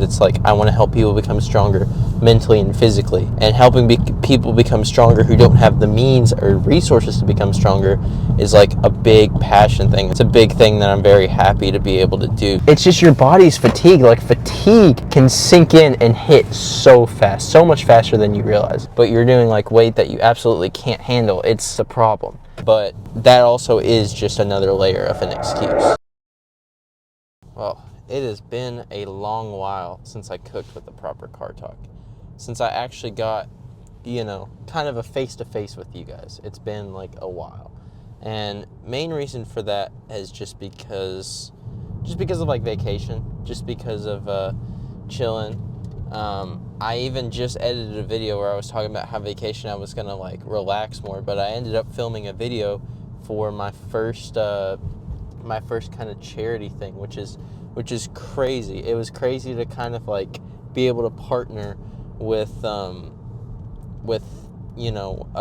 it's like I want to help people become stronger mentally and physically, and helping people become stronger who don't have the means or resources to become stronger is like a big passion thing. It's a big thing that I'm very happy to be able to do. It's just your body's fatigued. Like, fatigue can sink in and hit so fast, so much faster than you realize. But you're doing like weight that you absolutely can't handle. It's a problem. But that also is just another layer of an excuse. Well, it has been a long while since I cooked with a proper car talk. Since I actually got, kind of a face-to-face with you guys. It's been like a while. And main reason for that is just because of like vacation, just because of chilling. I even just edited a video where I was talking about how vacation I was gonna like relax more, but I ended up filming a video for my first kind of charity thing, which is crazy. It was crazy to kind of like be able to partner with a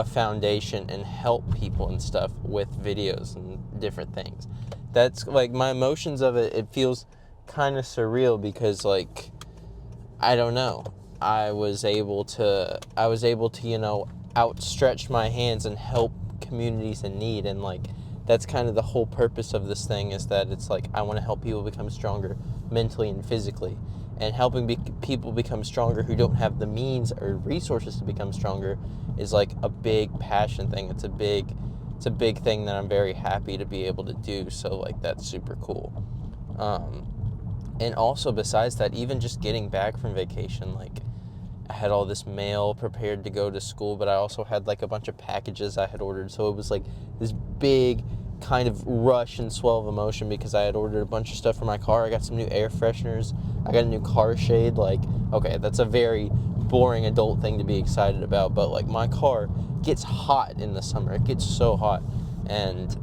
foundation and help people and stuff with videos and different things. That's like my emotions of it. It feels kind of surreal because like, I don't know. I was able to outstretch my hands and help communities in need, and like that's kind of the whole purpose of this thing, is that it's like I want to help people become stronger mentally and physically, and helping people become stronger who don't have the means or resources to become stronger is like a big passion thing. It's a big thing that I'm very happy to be able to do. So like that's super cool. And also besides that, even just getting back from vacation, like I had all this mail prepared to go to school, but I also had like a bunch of packages I had ordered. So it was like this big kind of rush and swell of emotion because I had ordered a bunch of stuff for my car. I got some new air fresheners. I got a new car shade. Like, okay, that's a very boring adult thing to be excited about, but like my car gets hot in the summer. It gets so hot, and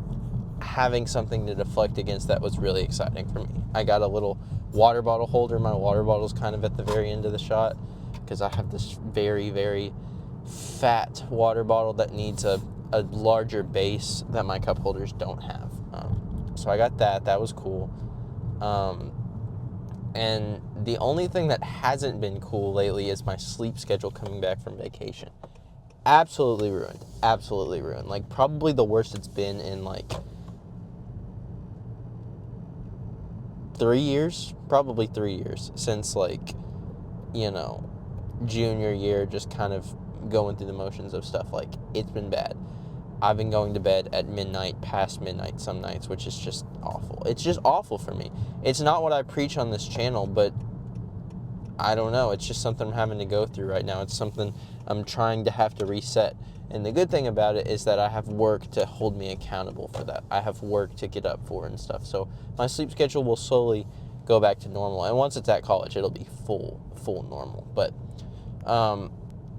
having something to deflect against that was really exciting for me. I got a little water bottle holder. My water bottle's kind of at the very end of the shot because I have this very, very fat water bottle that needs a larger base that my cup holders don't have. So I got that. That was cool. And the only thing that hasn't been cool lately is my sleep schedule coming back from vacation. Absolutely ruined. Absolutely ruined. Like, probably the worst it's been in like 3 years, probably 3 years since like, junior year, just kind of going through the motions of stuff. Like, it's been bad. I've been going to bed at midnight, past midnight some nights, which is just awful. It's just awful for me. It's not what I preach on this channel, but I don't know. It's just something I'm having to go through right now. It's something I'm trying to have to reset. And the good thing about it is that I have work to hold me accountable for that. I have work to get up for and stuff. So my sleep schedule will slowly go back to normal. And once it's at college, it'll be full normal. But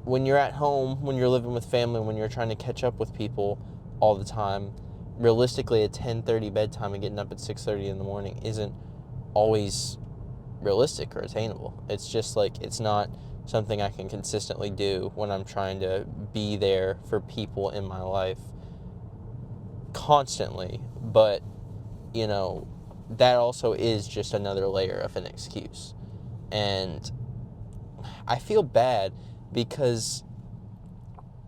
when you're at home, when you're living with family, when you're trying to catch up with people all the time, realistically, a 10:30 bedtime and getting up at 6:30 in the morning isn't always realistic or attainable. It's just like, it's not something I can consistently do when I'm trying to be there for people in my life constantly. But, that also is just another layer of an excuse. And I feel bad because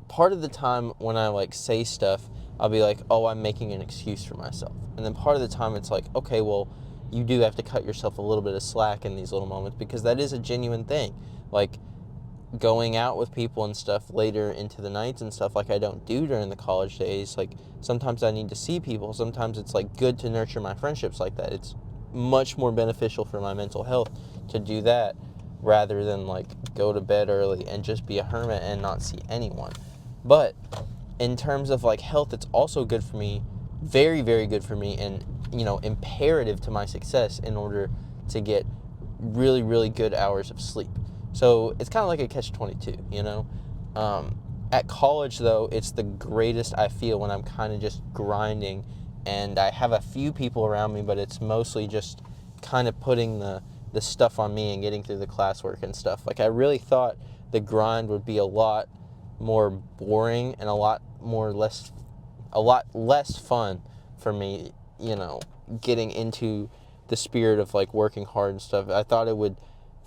part of the time when I like say stuff, I'll be like, oh, I'm making an excuse for myself. And then part of the time it's like, okay, well, you do have to cut yourself a little bit of slack in these little moments, because that is a genuine thing. Like, going out with people and stuff later into the nights and stuff, like I don't do during the college days. Like, sometimes I need to see people. Sometimes it's like good to nurture my friendships like that. It's much more beneficial for my mental health to do that rather than like go to bed early and just be a hermit and not see anyone. But in terms of like health, it's also good for me, very, very good for me, and imperative to my success in order to get really, really good hours of sleep. So it's kind of like a catch-22, At college, though, it's the greatest I feel when I'm kind of just grinding, and I have a few people around me, but it's mostly just kind of putting the stuff on me and getting through the classwork and stuff. Like, I really thought the grind would be a lot more boring and a lot less fun for me, getting into the spirit of like working hard and stuff. I thought it would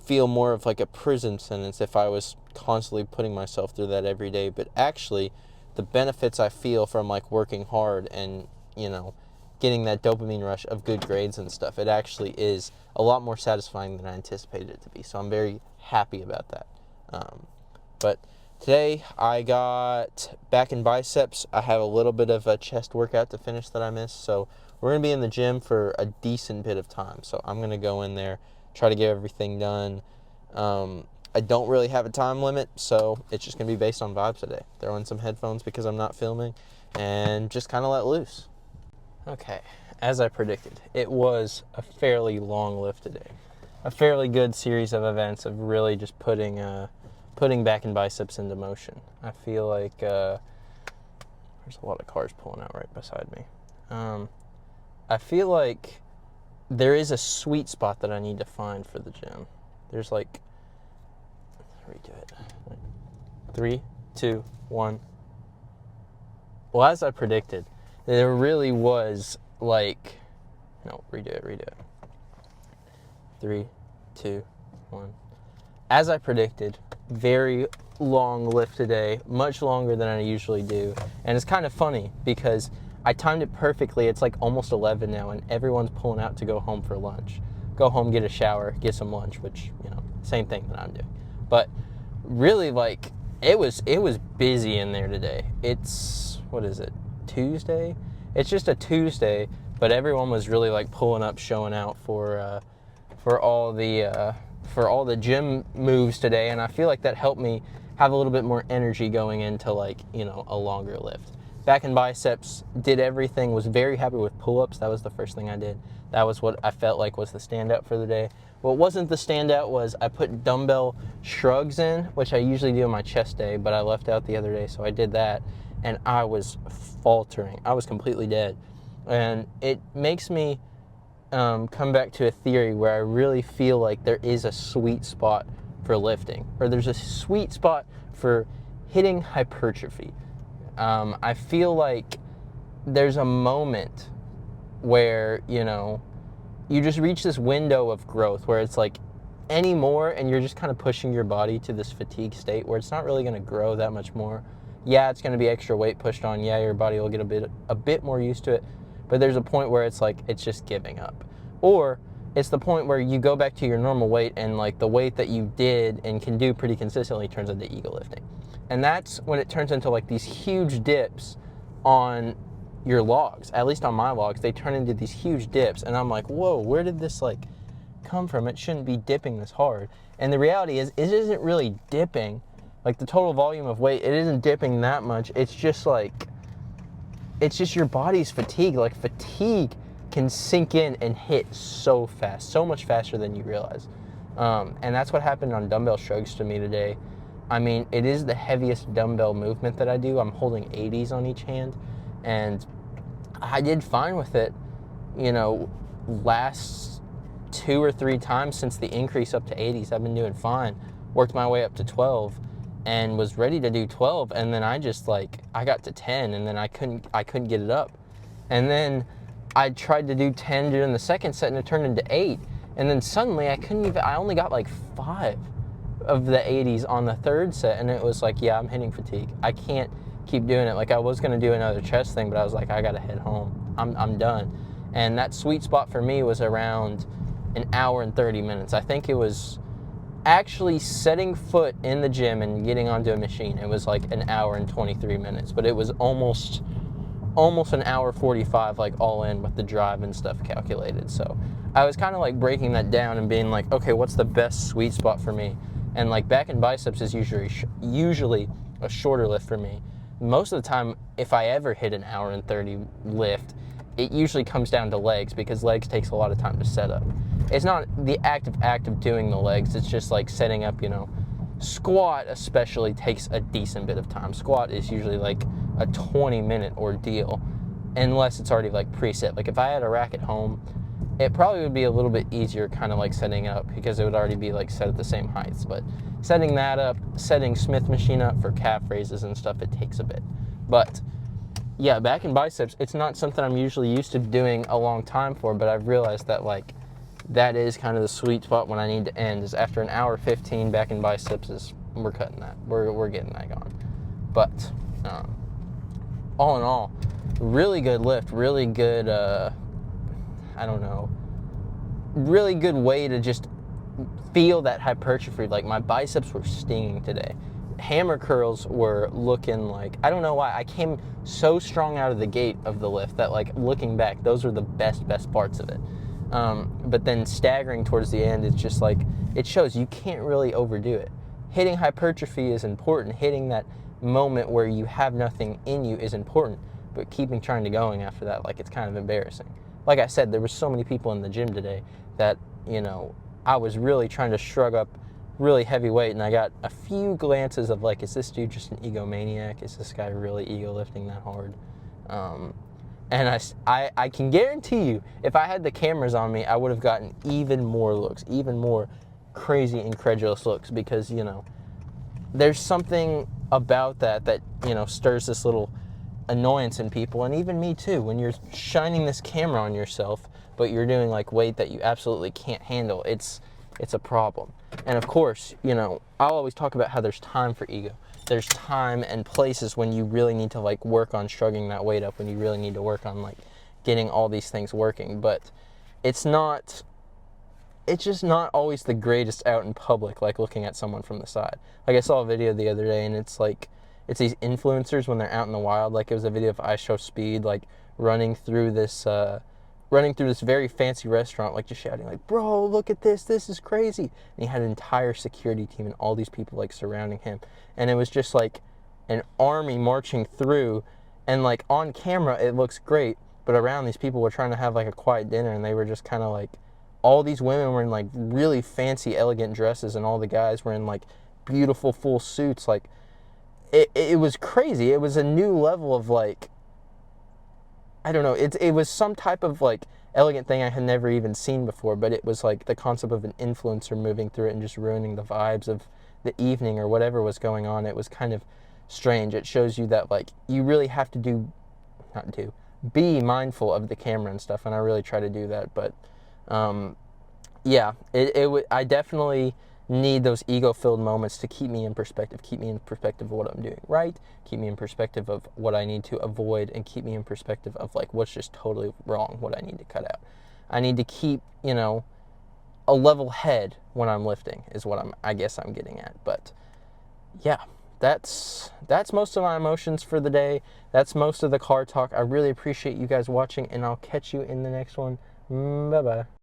feel more of like a prison sentence if I was constantly putting myself through that every day. But actually, the benefits I feel from like working hard and, getting that dopamine rush of good grades and stuff, it actually is a lot more satisfying than I anticipated it to be. So I'm very happy about that. But today I got back and biceps. I have a little bit of a chest workout to finish that I missed. So we're going to be in the gym for a decent bit of time. So I'm going to go in there, try to get everything done. I don't really have a time limit, so it's just going to be based on vibes today. Throw in some headphones because I'm not filming and just kind of let loose. Okay, as I predicted, it was a fairly long lift today. A fairly good series of events of really just putting back and biceps into motion. I feel like there's a lot of cars pulling out right beside me. I feel like there is a sweet spot that I need to find for the gym. There's like, redo it. 3, 2, 1. Well, as I predicted, there really was like, no, redo it. 3, 2, 1. As I predicted, very long lift today, much longer than I usually do. And it's kind of funny because I timed it perfectly. It's like almost 11 now, and everyone's pulling out to go home for lunch. Go home, get a shower, get some lunch, which, same thing that I'm doing. But really, like, it was busy in there today. It's, what is it, Tuesday? It's just a Tuesday, but everyone was really like pulling up, showing out for all the gym moves today, and I feel like that helped me have a little bit more energy going into like, a longer lift. Back and biceps, did everything, was very happy with pull-ups. That was the first thing I did. That was what I felt like was the standout for the day. What wasn't the standout was I put dumbbell shrugs in, which I usually do on my chest day, but I left out the other day, so I did that, and I was faltering. I was completely dead. And it makes me come back to a theory where I really feel like there is a sweet spot for lifting, or there's a sweet spot for hitting hypertrophy. I feel like there's a moment where, you just reach this window of growth where it's like any more and you're just kind of pushing your body to this fatigue state where it's not really going to grow that much more. Yeah, it's going to be extra weight pushed on. Yeah, your body will get a bit more used to it. But there's a point where it's like it's just giving up. Or it's the point where you go back to your normal weight and like the weight that you did and can do pretty consistently turns into ego lifting. And that's when it turns into like these huge dips on your logs. At least on my logs, they turn into these huge dips. And I'm like, whoa, where did this like come from? It shouldn't be dipping this hard. And the reality is, it isn't really dipping. Like the total volume of weight, it isn't dipping that much. It's just your body's fatigue. Like fatigue can sink in and hit so fast, so much faster than you realize. And that's what happened on dumbbell shrugs to me today. I mean, it is the heaviest dumbbell movement that I do. I'm holding 80s on each hand, and I did fine with it, last 2 or 3 times since the increase up to 80s. I've been doing fine. Worked my way up to 12 and was ready to do 12, and then I just I got to 10, and then I couldn't get it up. And then I tried to do 10 during the second set, and it turned into 8. And then suddenly I only got 5 of the 80s on the third set, and it was like, yeah, I'm hitting fatigue. I can't keep doing it. Like I was going to do another chest thing, but I was like, I got to head home. I'm done. And that sweet spot for me was around an hour and 30 minutes. I think it was actually setting foot in the gym and getting onto a machine. It was like an hour and 23 minutes, but it was almost an hour 45, all in with the drive and stuff calculated. So I was kind of breaking that down and being like, okay, what's the best sweet spot for me? And back and biceps is usually a shorter lift for me. Most of the time, if I ever hit an hour and 30 lift, it usually comes down to legs, because legs takes a lot of time to set up. It's not the act of doing the legs, it's just setting up, Squat especially takes a decent bit of time. Squat is usually a 20-minute ordeal, unless it's already preset. If I had a rack at home, it probably would be a little bit easier kind of setting it up, because it would already be set at the same heights. But setting that up, setting Smith machine up for calf raises and stuff, it takes a bit. But yeah, back and biceps, it's not something I'm usually used to doing a long time for, but I've realized that that is kind of the sweet spot when I need to end, is after an hour 15 back in biceps, we're cutting that. We're getting that gone. But all in all, really good lift, really good, really good way to just feel that hypertrophy. Like, my biceps were stinging today. Hammer curls were looking like, I don't know why, I came so strong out of the gate of the lift that, like, looking back, those are the best parts of it. But then staggering towards the end, it's just like, it shows you can't really overdo it. Hitting hypertrophy is important. Hitting that moment where you have nothing in you is important, but keeping trying to going after that, like, it's kind of embarrassing. Like I said, there were so many people in the gym today that, I was really trying to shrug up really heavy weight, and I got a few glances of, like, is this dude just an egomaniac? Is this guy really ego lifting that hard? And I can guarantee you, if I had the cameras on me, I would have gotten even more looks, even more crazy, incredulous looks, because, there's something about that, stirs this little annoyance in people, and even me too, when you're shining this camera on yourself, but you're doing, like, weight that you absolutely can't handle. It's a problem. And of course, I'll always talk about how there's time for ego. There's time and places when you really need to, like, work on shrugging that weight up, when you really need to work on, like, getting all these things working. But it's just not always the greatest out in public, like looking at someone from the side. Like, I saw a video the other day, and it's these influencers when they're out in the wild. Like, it was a video of I Show Speed, like, running through this very fancy restaurant, like, just shouting, like, bro, look at this is crazy. And he had an entire security team and all these people, like, surrounding him. And it was just like an army marching through, and, like, on camera it looks great, but around, these people were trying to have, like, a quiet dinner, and they were just kind of like, all these women were in, like, really fancy, elegant dresses, and all the guys were in, like, beautiful full suits. Like, it was crazy. It was a new level of, like, I don't know, it was some type of, like, elegant thing I had never even seen before, but it was like the concept of an influencer moving through it and just ruining the vibes of the evening or whatever was going on. It was kind of strange. It shows you that, like, you really have to be mindful of the camera and stuff, and I really try to do that. But yeah, I definitely need those ego-filled moments to keep me in perspective of what I'm doing right, keep me in perspective of what I need to avoid, and keep me in perspective of, like, what's just totally wrong, what I need to cut out. I need to keep, a level head when I'm lifting, is what I guess I'm getting at. But yeah, that's most of my emotions for the day. That's most of the car talk. I really appreciate you guys watching, and I'll catch you in the next one. Bye-bye.